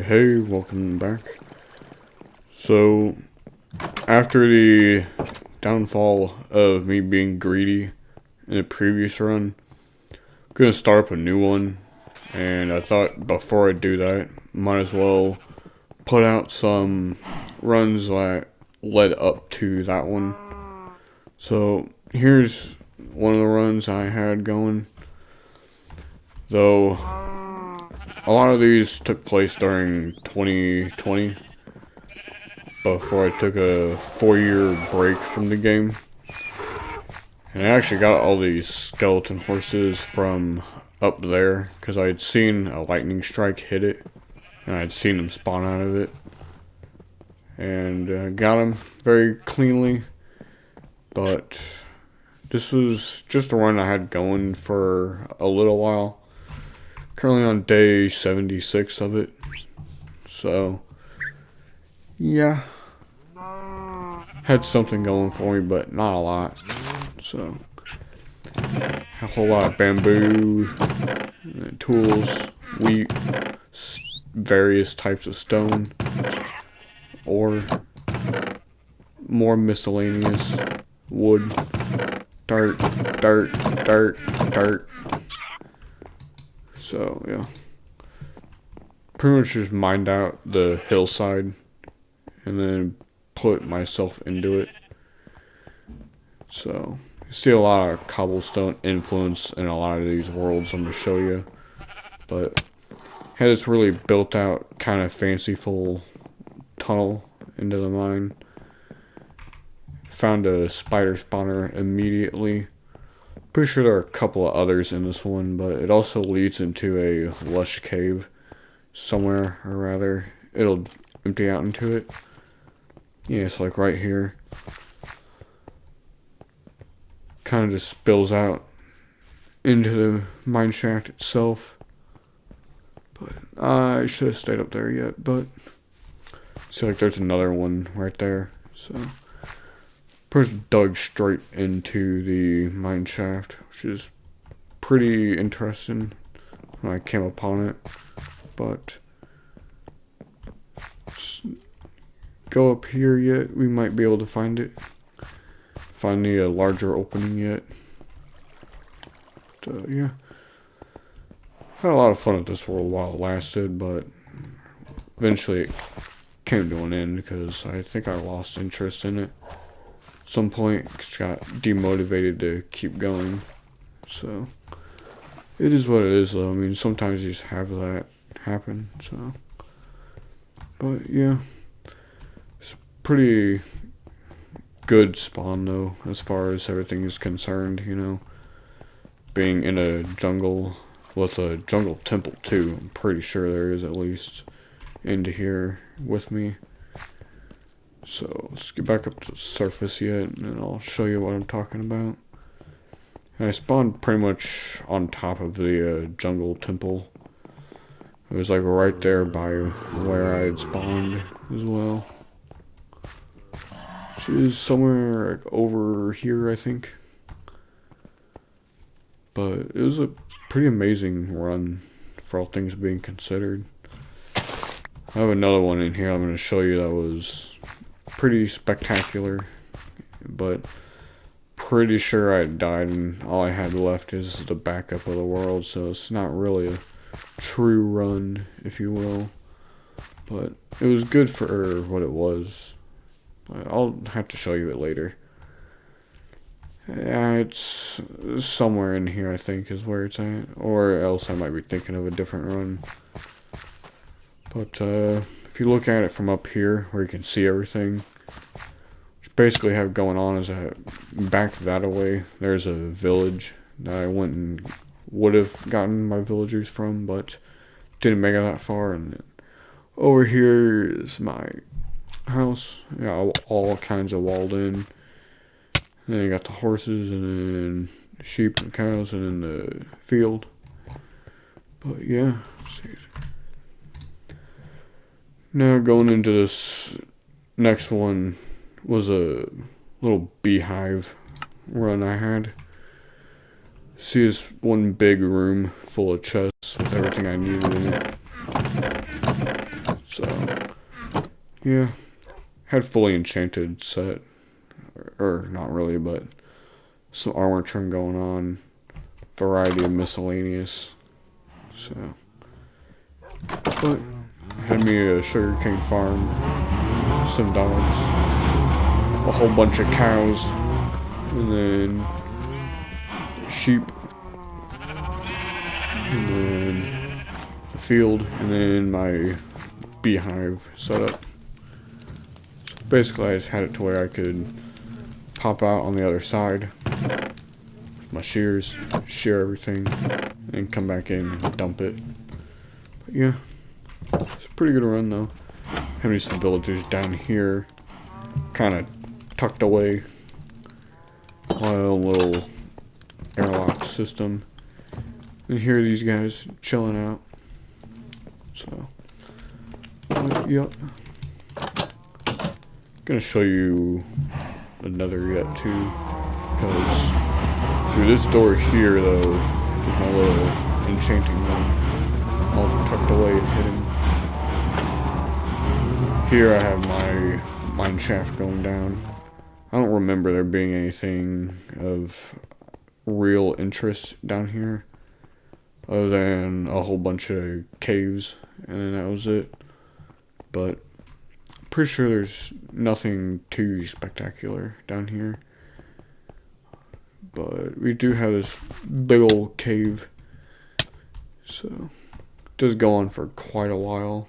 Hey, welcome back. So, after the downfall of me being greedy in the previous run, I'm gonna start up a new one, and I thought before I do that, might as well put out some runs that led up to that one. So, here's one of the runs I had going, though a lot of these took place during 2020. Before I took a 4-year break from the game. And I actually got all these skeleton horses from up there because I had seen a lightning strike hit it and I'd seen them spawn out of it. And got them very cleanly. But this was just a run I had going for a little while. Currently on day 76 of it. So, yeah. Had something going for me, but not a lot. So, a whole lot of bamboo, tools, wheat, various types of stone, ore, more miscellaneous, wood, dirt. So, yeah. Pretty much just mined out the hillside and then put myself into it. So, you see a lot of cobblestone influence in a lot of these worlds I'm going to show you. But, had this really built out, kind of fanciful tunnel into the mine. Found a spider spawner immediately. Pretty sure there are a couple of others in this one, but it also leads into a lush cave somewhere, or rather, it'll empty out into it. Yeah, it's like right here. Kind of just spills out into the mine shaft itself. But I should have stayed up there yet, but see, like there's another one right there. So first dug straight into the mine shaft, which is pretty interesting when I came upon it. But go up here yet, we might be able to find it. Find the larger opening yet. But, yeah. Had a lot of fun at this world while it lasted, but eventually it came to an end because I think I lost interest in it. At some point, just got demotivated to keep going. So, it is what it is though. I mean, sometimes you just have that happen, so. But, yeah. Pretty good spawn though, as far as everything is concerned, you know. Being in a jungle with a jungle temple too, I'm pretty sure there is at least into here with me. So let's get back up to the surface yet and I'll show you what I'm talking about. And I spawned pretty much on top of the jungle temple. It was like right there by where I had spawned as well. Which is somewhere like over here, I think. But it was a pretty amazing run for all things being considered. I have another one in here I'm going to show you that was pretty spectacular. But pretty sure I died and all I had left is the backup of the world. So it's not really a true run, if you will. But it was good for what it was. I'll have to show you it later. Yeah, it's somewhere in here, I think, is where it's at. Or else I might be thinking of a different run. But if you look at it from up here, where you can see everything, what you basically have going on is that back that away, there's a village that I went and would have gotten my villagers from, but didn't make it that far. And over here is my house. Yeah, all kinds of walled in. And then you got the horses and then sheep and cows and then the field. But yeah, now going into this next one was a little beehive run I had. See this one big room full of chests with everything I needed in it. So, yeah. Had fully enchanted set. Or not really, but some armor trim going on. Variety of miscellaneous. So, but had me a sugarcane farm, some dogs, a whole bunch of cows, and then sheep, and then a field, and then my beehive set up. So basically, I just had it to where I could pop out on the other side with my shears, shear everything, and come back in and dump it. But yeah, it's a pretty good run though. Having some villagers down here, kind of tucked away. My own little airlock system. And here are these guys chilling out. So, yep. Gonna show you another yet too, because through this door here though is my little enchanting room, all tucked away and hidden. Here I have my mine shaft going down. I don't remember there being anything of real interest down here other than a whole bunch of caves, and then that was it. But I'm pretty sure there's nothing too spectacular down here. But we do have this big old cave, so it does go on for quite a while.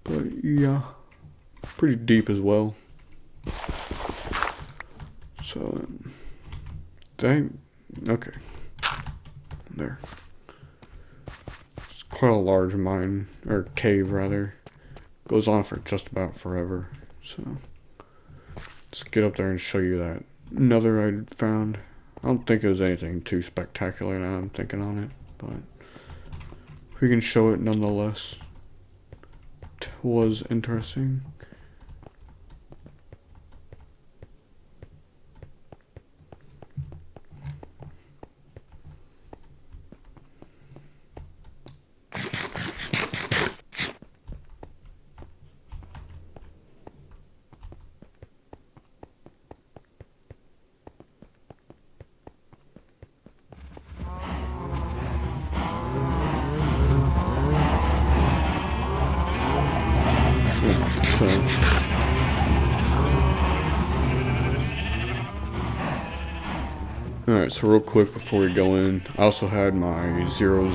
But yeah, pretty deep as well. So, okay, there. It's quite a large mine, or cave rather. Goes on for just about forever. So, let's get up there and show you that nether I found. I don't think it was anything too spectacular now I'm thinking on it, but we can show it nonetheless. It was interesting. So, alright, so real quick before we go in, I also had my 0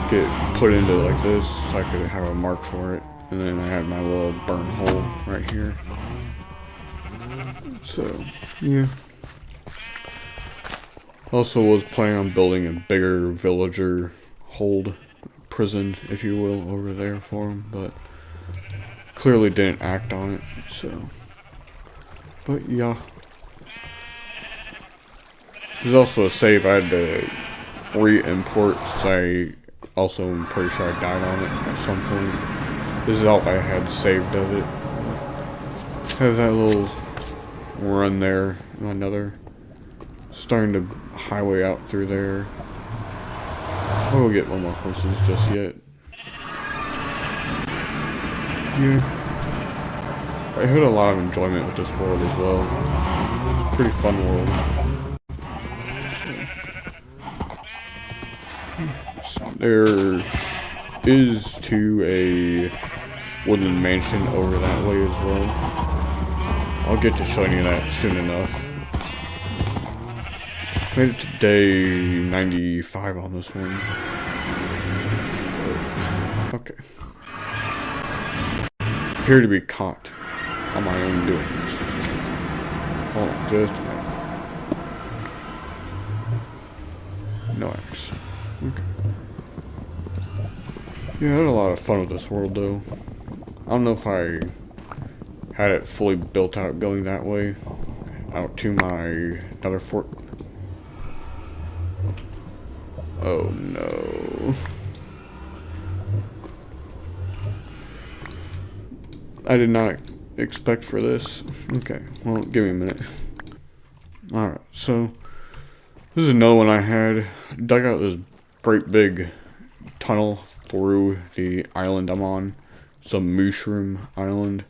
get put into like this so I could have a mark for it, and then I had my little burn hole right here. So, yeah. Also was planning on building a bigger villager hold prison, if you will, over there for him, but clearly didn't act on it, so. But yeah. There's also a save I had to re-import, since I also am pretty sure I died on it at some point. This is all I had saved of it. Have that little run there, another. Starting to highway out through there. I won't get one more horses just yet. Yeah. I had a lot of enjoyment with this world as well. It's a pretty fun world. There is too a wooden mansion over that way as well. I'll get to showing you that soon enough. Made it to day 95 on this one. Okay. Appear to be caught on my own doings. Hold on, just a minute. No axe. Okay. Yeah, I had a lot of fun with this world though. I don't know if I had it fully built out going that way. Out to my nether fort. Oh no. I did not expect for this. Okay, well, give me a minute. Alright, so this is another one I had. Dug out this great big tunnel through the island I'm on. It's a mushroom island.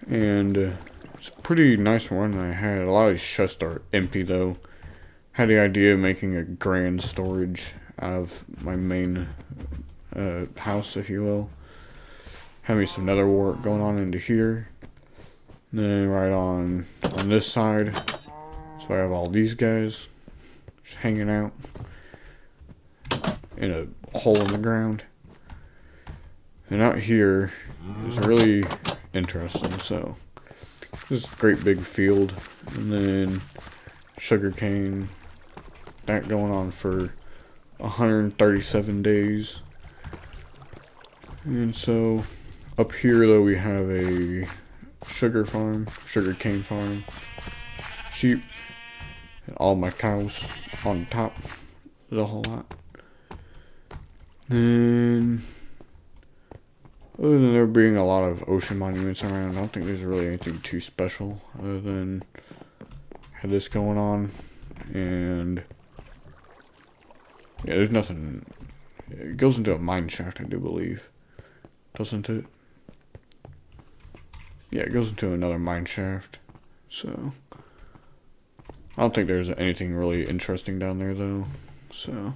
And it's a pretty nice one I had. A lot of these chests are empty though. Had the idea of making a grand storage out of my main house, if you will. Have me some nether wart going on into here. Then right on this side, so I have all these guys just hanging out in a hole in the ground. And out here is really interesting. So this great big field, and then sugarcane. That going on for 137 days. And so up here though we have a sugarcane farm, sheep, and all my cows on top of the whole lot. Then other than there being a lot of ocean monuments around, I don't think there's really anything too special other than had this going on. And yeah, there's nothing. It goes into a mine shaft, I do believe, doesn't it? Yeah, it goes into another mine shaft. So I don't think there's anything really interesting down there though. So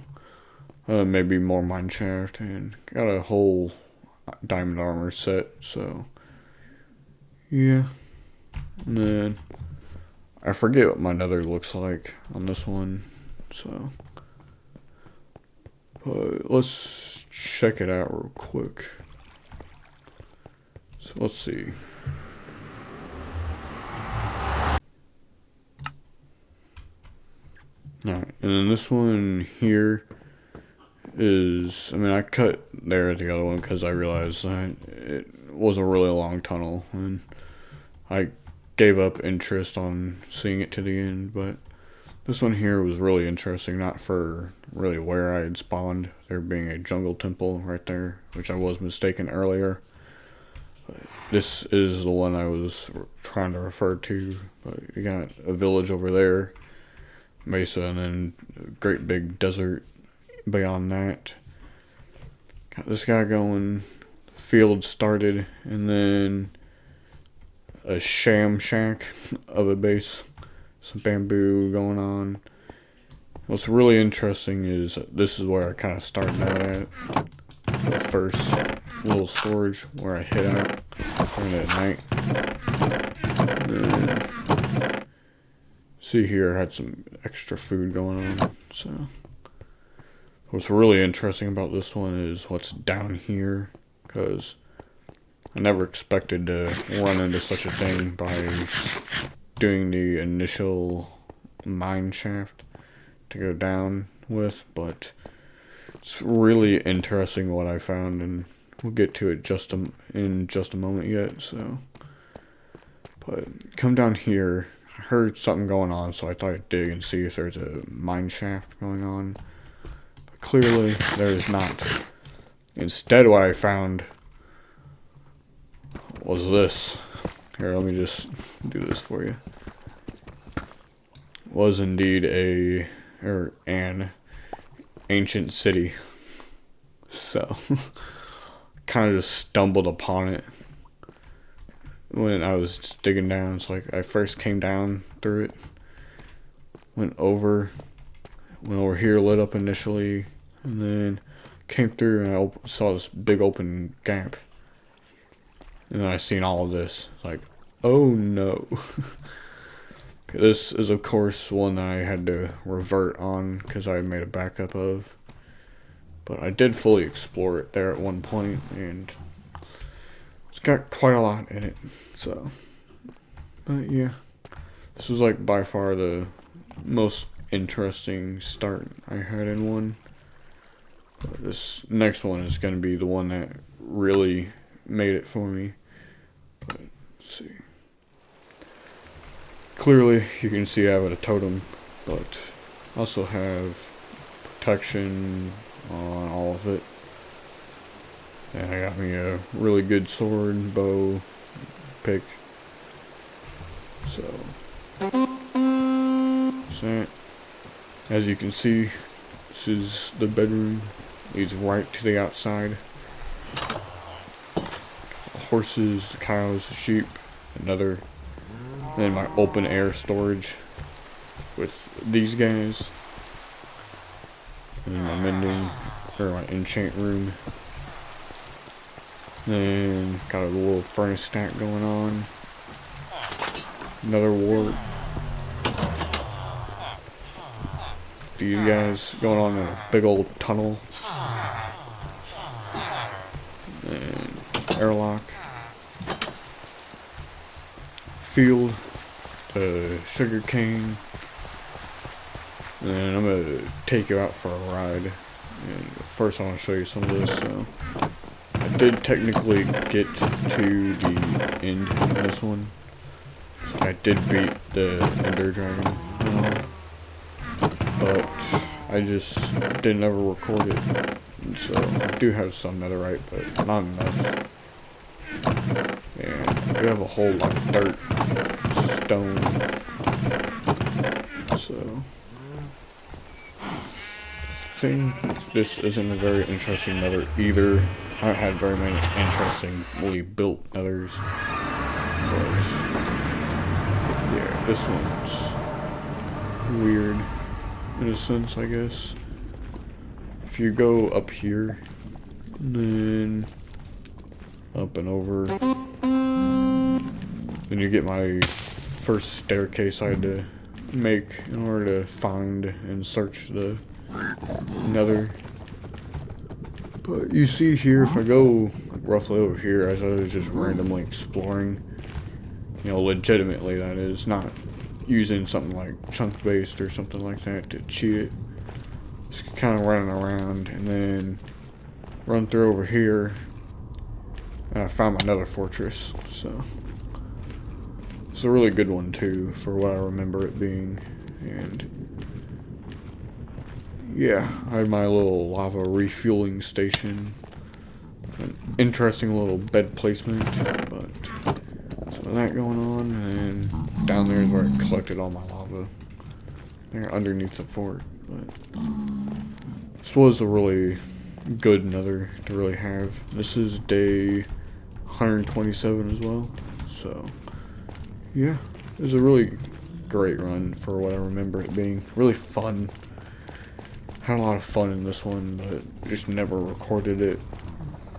maybe more mine shaft, and got a whole diamond armor set. So yeah, and then I forget what my nether looks like on this one. So let's check it out real quick. So let's see. Alright, and then this one here is, I mean, I cut there at the other one because I realized that it was a really long tunnel, and I gave up interest on seeing it to the end, but this one here was really interesting, not for really where I had spawned, there being a jungle temple right there, which I was mistaken earlier. But this is the one I was trying to refer to, but you got a village over there, Mesa, and then a great big desert beyond that. Got this guy going, field started, and then a sham shack of a base, some bamboo going on. What's really interesting is this is where I kind of started out at, the first little storage where I hid out during that night. And then, see here, I had some extra food going on. So what's really interesting about this one is what's down here, because I never expected to run into such a thing by doing the initial mine shaft to go down with, but it's really interesting what I found, and we'll get to it in just a moment yet. So, but come down here, I heard something going on, so I thought I'd dig and see if there's a mine shaft going on, but clearly there is not. Instead, what I found was this. Here, let me just do this for you. Was indeed an ancient city. So, kind of just stumbled upon it when I was digging down. It's like I first came down through it, went over here, lit up initially, and then came through and I saw this big open gap. And then I seen all of this, like, oh no. This is of course one that I had to revert on because I had made a backup of. But I did fully explore it there at one point, and it's got quite a lot in it. So, but yeah, this was like by far the most interesting start I had in one. But this next one is going to be the one that really made it for me. But let's see. Clearly, you can see I have a totem, but I also have protection on all of it. And I got me a really good sword, bow, pick. So that, as you can see, this is the bedroom leads right to the outside. Horses, the cows, the sheep, another. And then my open air storage with these guys. And my mending, or my enchant room. Then got a little furnace stack going on. Another wart. These guys going on in a big old tunnel. And airlock. Field. Sugar cane. And I'm gonna take you out for a ride. And first I want to show you some of this. So I did technically get to the end of this one. So I did beat the Ender Dragon, but I just didn't ever record it. And so I do have some netherite, but not enough. And we have a whole lot of dirt, stone. So I think this isn't a very interesting nether either. I haven't had very many interestingly built nethers, but yeah, this one's weird in a sense, I guess. If you go up here, then up and over, then you get my first staircase I had to make in order to find and search the nether. But you see here, if I go roughly over here, as I was just randomly exploring, you know, legitimately that is, not using something like chunk based or something like that to cheat it. Just kind of running around and then run through over here, and I found my nether fortress. So it's a really good one too, for what I remember it being. And yeah, I had my little lava refueling station. An interesting little bed placement, but some of that going on. And down there is where I collected all my lava. There underneath the fort. But this was a really good nether to really have. This is day 127 as well. So yeah, it was a really great run for what I remember it being. Really fun. Had a lot of fun in this one, but just never recorded it.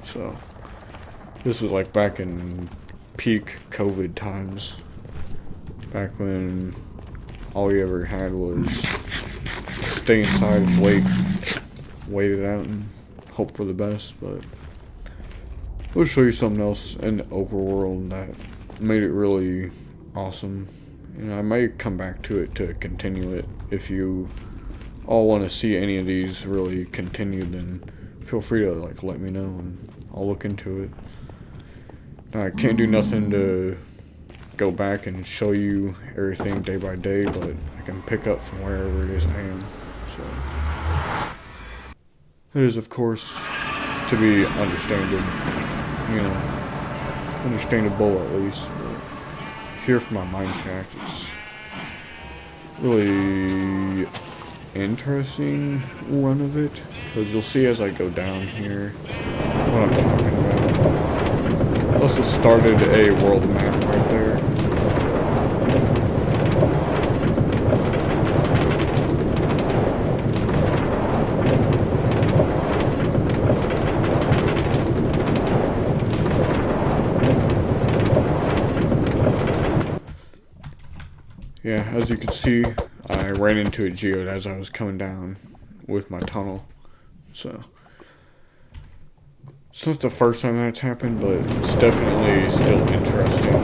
So this was like back in peak COVID times. Back when all you ever had was stay inside and wait it out and hope for the best. But we'll show you something else in the overworld that made it really awesome. And I may come back to it to continue it. If you all want to see any of these really continued, then feel free to like let me know and I'll look into it. Now, I can't do nothing to go back and show you everything day by day, but I can pick up from wherever it is I am. So it is, of course, to be understandable, you know, understandable at least. But here for my mine shaft, it's really interesting run of it, because you'll see as I go down here what I'm talking about. Also started a world map right there. Yeah, as you can see, I ran into a geode as I was coming down with my tunnel. So it's not the first time that's happened, but it's definitely still interesting.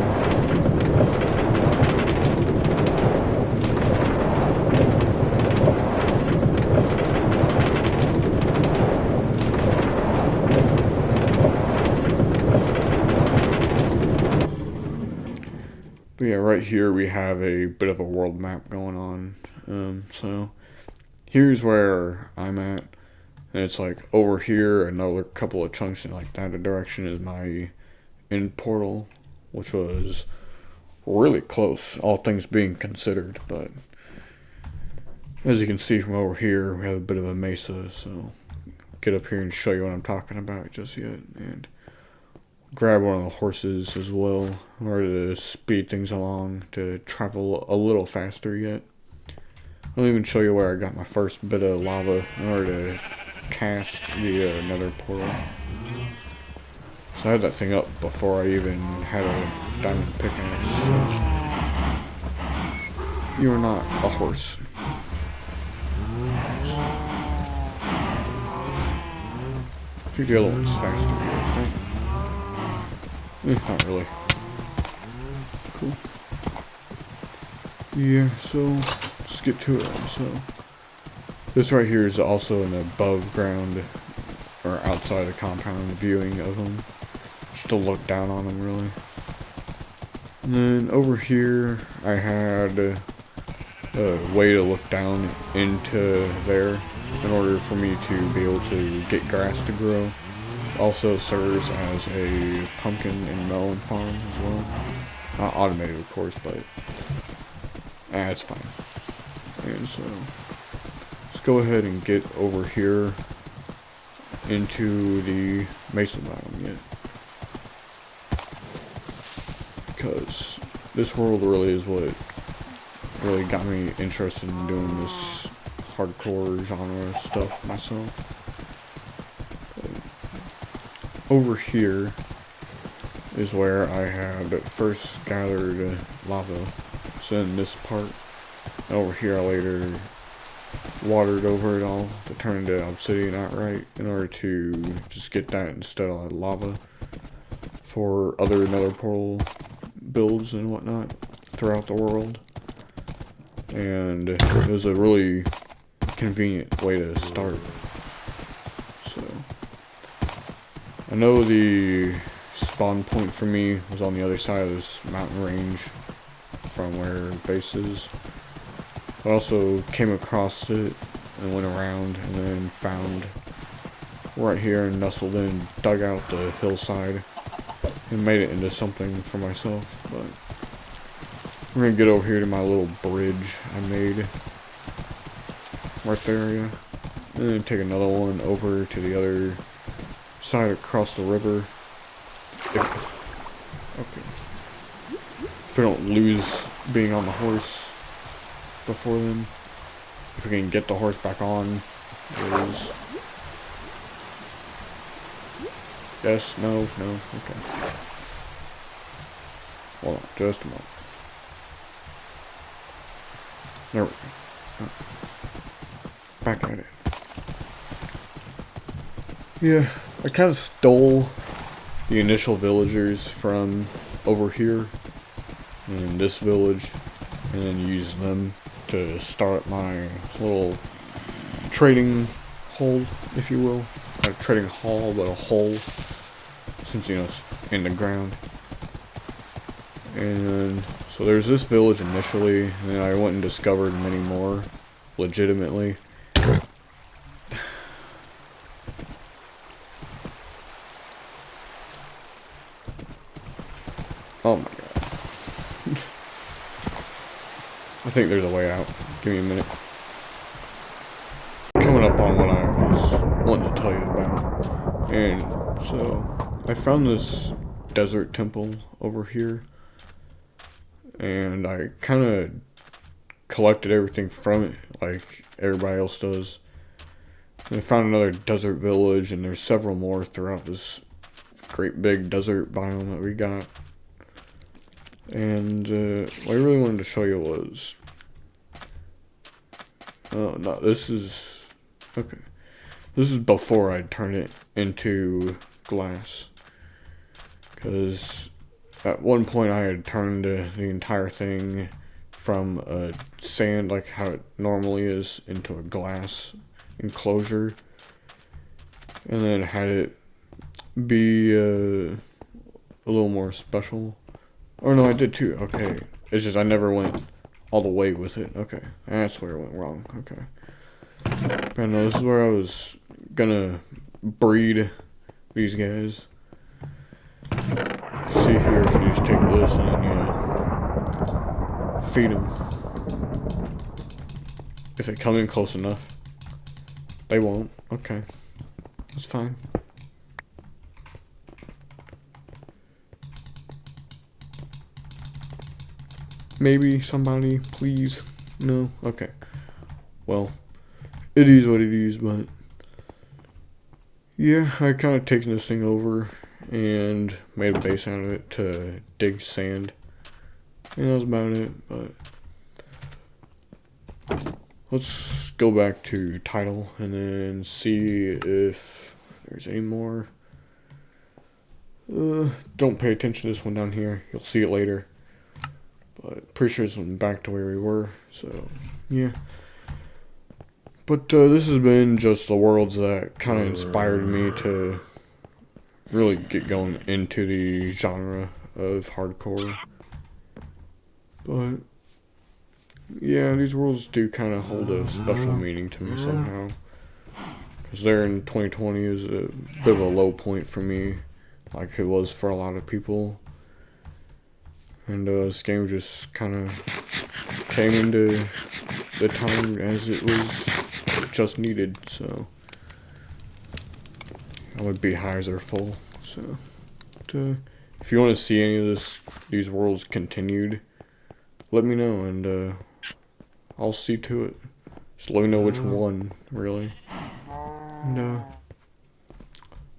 But yeah, right here we have a bit of a world map going on. So here's where I'm at. And it's like over here, another couple of chunks in like that direction is my end portal, which was really close, all things being considered. But as you can see from over here, we have a bit of a mesa, so get up here and show you what I'm talking about just yet. And grab one of the horses as well in order to speed things along to travel a little faster yet. I'll even show you where I got my first bit of lava in order to cast the nether portal. So I had that thing up before I even had a diamond pickaxe. You are not a horse. I think the other one's faster, I think. Not really. Cool. Yeah, so let's get to it. So this right here is also an above ground or outside the compound viewing of them. Just to look down on them, really. And then over here I had a way to look down into there in order for me to be able to get grass to grow. Also serves as a pumpkin and melon farm as well. Not automated, of course, but it's fine. And so let's go ahead and get over here into the Mesa biome yet, because this world really is what really got me interested in doing this hardcore genre stuff myself. Over here is where I had first gathered lava. So in this part, and over here I later watered over it all to turn into obsidian outright in order to just get that instead of lava for other nether portal builds and whatnot throughout the world. And it was a really convenient way to start. So I know the spawn point for me was on the other side of this mountain range from where base is. I also came across it and went around and then found right here and nestled in, dug out the hillside and made it into something for myself. But we're gonna get over here to my little bridge I made right there, yeah. And then take another one over to the other side across the river. If we don't lose being on the horse before then. If we can get the horse back on. There is. Yes, no, okay. Hold on, just a moment. There we go. Back at it. Yeah, I kind of stole the initial villagers from over here in this village and then used them to start my little trading hold, if you will. Not a trading hall, but a hole, since, you know, it's in the ground. And so there's this village initially, and then I went and discovered many more legitimately. Oh my god. I think there's a way out. Give me a minute. Coming up on what I was wanting to tell you about. And so I found this desert temple over here. And I kind of collected everything from it, like everybody else does. And I found another desert village, and there's several more throughout this great big desert biome that we got. And what I really wanted to show you was, oh no, this is, okay, this is before I turned it into glass, because at one point I had turned the entire thing from sand, like how it normally is, into a glass enclosure, and then had it be a little more special. Or no, I did too. Okay. It's just I never went all the way with it. Okay. That's where it went wrong. Okay. But no, this is where I was gonna breed these guys. See here, if you just take this and then you feed them. If they come in close enough. They won't. Okay. That's fine. Maybe somebody, please. No? Okay. Well, it is what it is, but yeah, I kind of taken this thing over and made a base out of it to dig sand. And that was about it, but let's go back to title and then see if there's any more. Don't pay attention to this one down here. You'll see it later. But pretty sure it's back to where we were. So, yeah. But this has been just the worlds that kind of inspired me to really get going into the genre of hardcore. But yeah, these worlds do kind of hold a special meaning to me somehow. Because there in 2020 is a bit of a low point for me, like it was for a lot of people. And this game just kind of came into the time as it was just needed, so all my beehives are full. So, if you want to see any of these worlds continued, let me know, and I'll see to it. Just let me know which one, really, and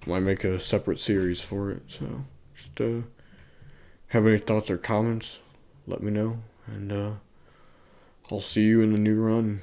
might make a separate series for it. So, just have any thoughts or comments, let me know, and I'll see you in the new run.